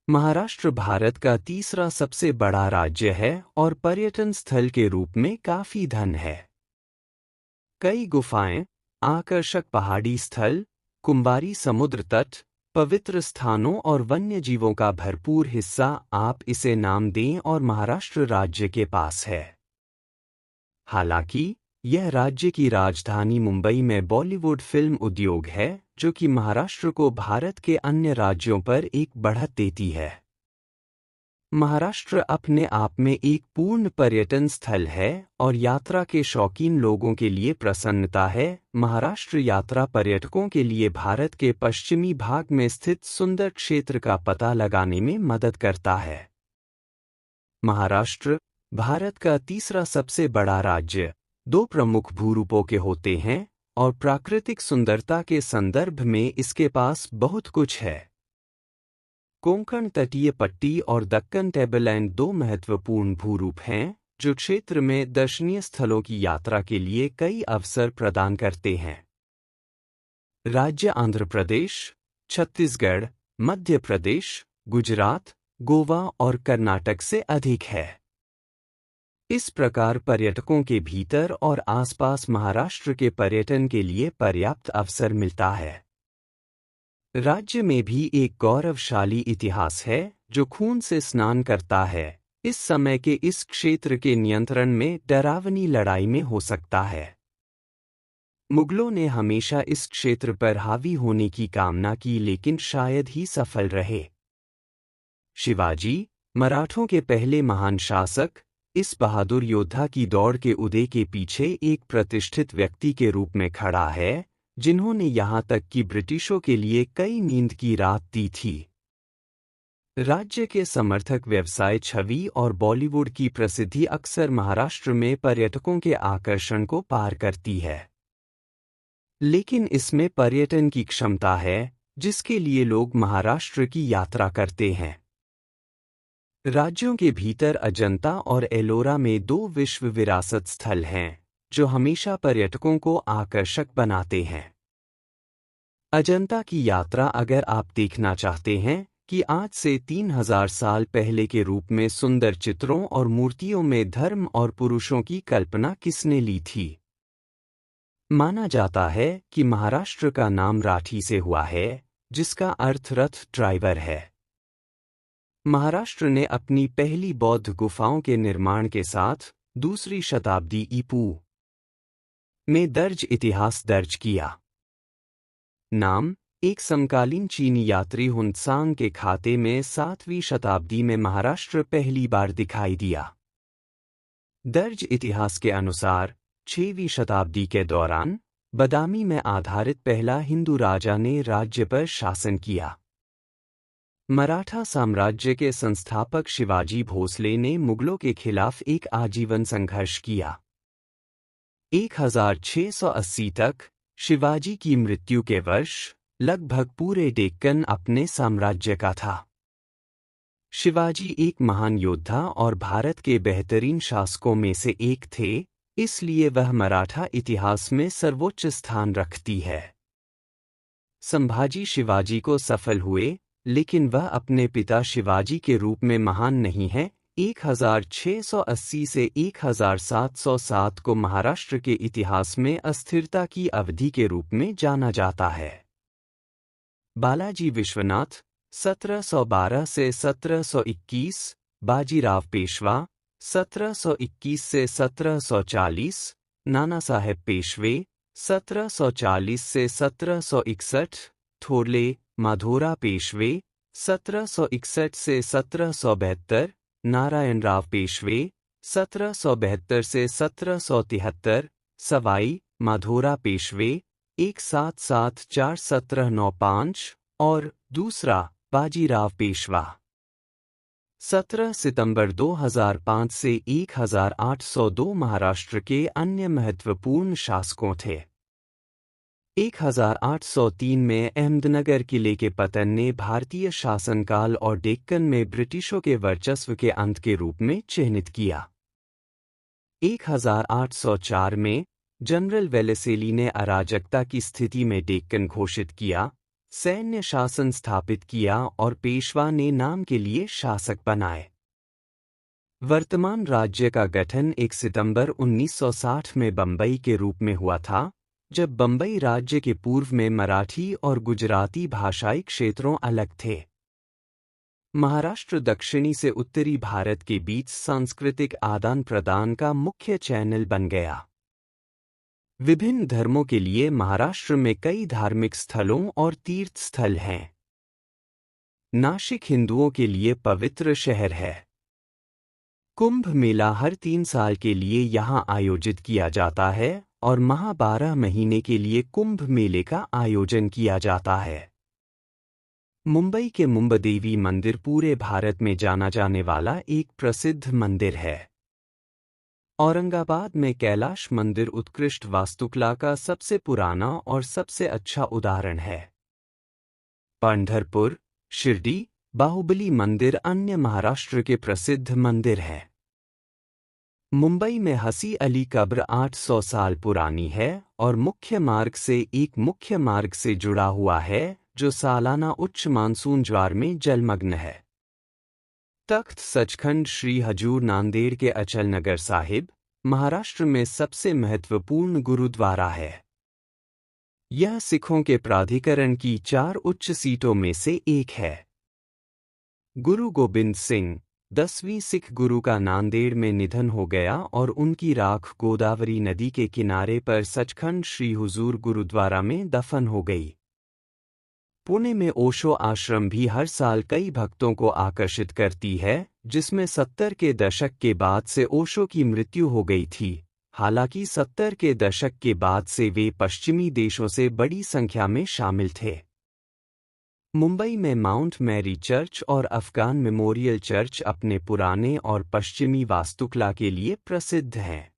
महाराष्ट्र भारत का तीसरा सबसे बड़ा राज्य है और पर्यटन स्थल के रूप में काफी धन है। कई गुफाएं, आकर्षक पहाड़ी स्थल, कुंवारी समुद्र तट, पवित्र स्थानों और वन्य जीवों का भरपूर हिस्सा आप इसे नाम दें और महाराष्ट्र राज्य के पास है। हालांकि यह राज्य की राजधानी मुंबई में बॉलीवुड फिल्म उद्योग है जो कि महाराष्ट्र को भारत के अन्य राज्यों पर एक बढ़त देती है। महाराष्ट्र अपने आप में एक पूर्ण पर्यटन स्थल है और यात्रा के शौकीन लोगों के लिए प्रसन्नता है। महाराष्ट्र यात्रा पर्यटकों के लिए भारत के पश्चिमी भाग में स्थित सुंदर क्षेत्र का पता लगाने में मदद करता है। महाराष्ट्र भारत का तीसरा सबसे बड़ा राज्य, दो प्रमुख भूरूपों के होते हैं और प्राकृतिक सुंदरता के संदर्भ में इसके पास बहुत कुछ है। कोंकण तटीय पट्टी और दक्कन टेबललैंड दो महत्वपूर्ण भूरूप हैं जो क्षेत्र में दर्शनीय स्थलों की यात्रा के लिए कई अवसर प्रदान करते हैं। राज्य आंध्र प्रदेश, छत्तीसगढ़, मध्य प्रदेश, गुजरात, गोवा और कर्नाटक से अधिक है। इस प्रकार पर्यटकों के भीतर और आसपास महाराष्ट्र के पर्यटन के लिए पर्याप्त अवसर मिलता है। राज्य में भी एक गौरवशाली इतिहास है जो खून से स्नान करता है। इस समय के इस क्षेत्र के नियंत्रण में डरावनी लड़ाई में हो सकता है। मुगलों ने हमेशा इस क्षेत्र पर हावी होने की कामना की लेकिन शायद ही सफल रहे। शिवाजी, मराठों के पहले महान शासक, इस बहादुर योद्धा की दौड़ के उदय के पीछे एक प्रतिष्ठित व्यक्ति के रूप में खड़ा है जिन्होंने यहाँ तक कि ब्रिटिशों के लिए कई नींद की रात दी थी। राज्य के समर्थक व्यवसाय छवि और बॉलीवुड की प्रसिद्धि अक्सर महाराष्ट्र में पर्यटकों के आकर्षण को पार करती है। लेकिन इसमें पर्यटन की क्षमता है जिसके लिए लोग महाराष्ट्र की यात्रा करते हैं। राज्यों के भीतर अजंता और एलोरा में दो विश्व विरासत स्थल हैं जो हमेशा पर्यटकों को आकर्षक बनाते हैं। अजंता की यात्रा अगर आप देखना चाहते हैं कि आज से 3000 साल पहले के रूप में सुंदर चित्रों और मूर्तियों में धर्म और पुरुषों की कल्पना किसने ली थी। माना जाता है कि महाराष्ट्र का नाम राठी से हुआ है जिसका अर्थ रथ ड्राइवर है। महाराष्ट्र ने अपनी पहली बौद्ध गुफाओं के निर्माण के साथ दूसरी शताब्दी ईपू में दर्ज इतिहास दर्ज किया। नाम एक समकालीन चीनी यात्री हुनत्सांग के खाते में 7वीं शताब्दी में महाराष्ट्र पहली बार दिखाई दिया। दर्ज इतिहास के अनुसार 6वीं शताब्दी के दौरान बदामी में आधारित पहला हिंदू राजा ने राज्य पर शासन किया। मराठा साम्राज्य के संस्थापक शिवाजी भोसले ने मुगलों के खिलाफ एक आजीवन संघर्ष किया। 1680 तक शिवाजी की मृत्यु के वर्ष लगभग पूरे डेक्कन अपने साम्राज्य का था। शिवाजी एक महान योद्धा और भारत के बेहतरीन शासकों में से एक थे, इसलिए वह मराठा इतिहास में सर्वोच्च स्थान रखती है। संभाजी शिवाजी को सफल हुए लेकिन वह अपने पिता शिवाजी के रूप में महान नहीं है। 1680 से 1707 को महाराष्ट्र के इतिहास में अस्थिरता की अवधि के रूप में जाना जाता है। बालाजी विश्वनाथ 1712 से 1721, बाजीराव पेशवा 1721 से 1740, नाना साहेब पेशवे 1740 से 1761, थोरले माधोरा पेशवे 1761 से 1772, नारायणराव पेशवे 1772 से 1773, सवाई माधोरा पेशवे 1774-1795 और दूसरा बाजीराव पेशवा 17 सितंबर 2005 से 1802 महाराष्ट्र के अन्य महत्वपूर्ण शासकों थे। 1803 में अहमदनगर किले के पतन ने भारतीय शासनकाल और डेक्कन में ब्रिटिशों के वर्चस्व के अंत के रूप में चिह्नित किया। 1804 में जनरल वेलेस्ली ने अराजकता की स्थिति में डेक्कन घोषित किया। सैन्य शासन स्थापित किया और पेशवा ने नाम के लिए शासक बनाए। वर्तमान राज्य का गठन 1 सितंबर 1960 में बंबई के रूप में हुआ था, जब बंबई राज्य के पूर्व में मराठी और गुजराती भाषाई क्षेत्रों अलग थे। महाराष्ट्र दक्षिणी से उत्तरी भारत के बीच सांस्कृतिक आदान प्रदान का मुख्य चैनल बन गया। विभिन्न धर्मों के लिए महाराष्ट्र में कई धार्मिक स्थलों और तीर्थ स्थल हैं। नाशिक हिंदुओं के लिए पवित्र शहर है। कुंभ मेला हर 3 साल के लिए यहां आयोजित किया जाता है और 12 महीने के लिए कुंभ मेले का आयोजन किया जाता है। मुंबई के मुंबादेवी मंदिर पूरे भारत में जाना जाने वाला एक प्रसिद्ध मंदिर है। औरंगाबाद में कैलाश मंदिर उत्कृष्ट वास्तुकला का सबसे पुराना और सबसे अच्छा उदाहरण है। पंढरपुर, शिरडी, बाहुबली मंदिर अन्य महाराष्ट्र के प्रसिद्ध मंदिर हैं। मुंबई में हसी अली कब्र 800 साल पुरानी है और मुख्य मार्ग से एक मुख्य मार्ग से जुड़ा हुआ है जो सालाना उच्च मानसून ज्वार में जलमग्न है। तख्त सचखंड श्री हजूर नांदेड़ के अचलनगर साहिब, महाराष्ट्र में सबसे महत्वपूर्ण गुरुद्वारा है। यह सिखों के प्राधिकरण की 4 उच्च सीटों में से एक है। गुरु गोबिंद सिंह 10वीं सिख गुरु का नांदेड़ में निधन हो गया और उनकी राख गोदावरी नदी के किनारे पर सचखंड श्री हुजूर गुरुद्वारा में दफन हो गई। पुणे में ओशो आश्रम भी हर साल कई भक्तों को आकर्षित करती है, जिसमें 70 के दशक के बाद से ओशो की मृत्यु हो गई थी। हालांकि 70 के दशक के बाद से वे पश्चिमी देशों से बड़ी संख्या में शामिल थे। मुंबई में माउंट मैरी चर्च और अफगान मेमोरियल चर्च अपने पुराने और पश्चिमी वास्तुकला के लिए प्रसिद्ध हैं।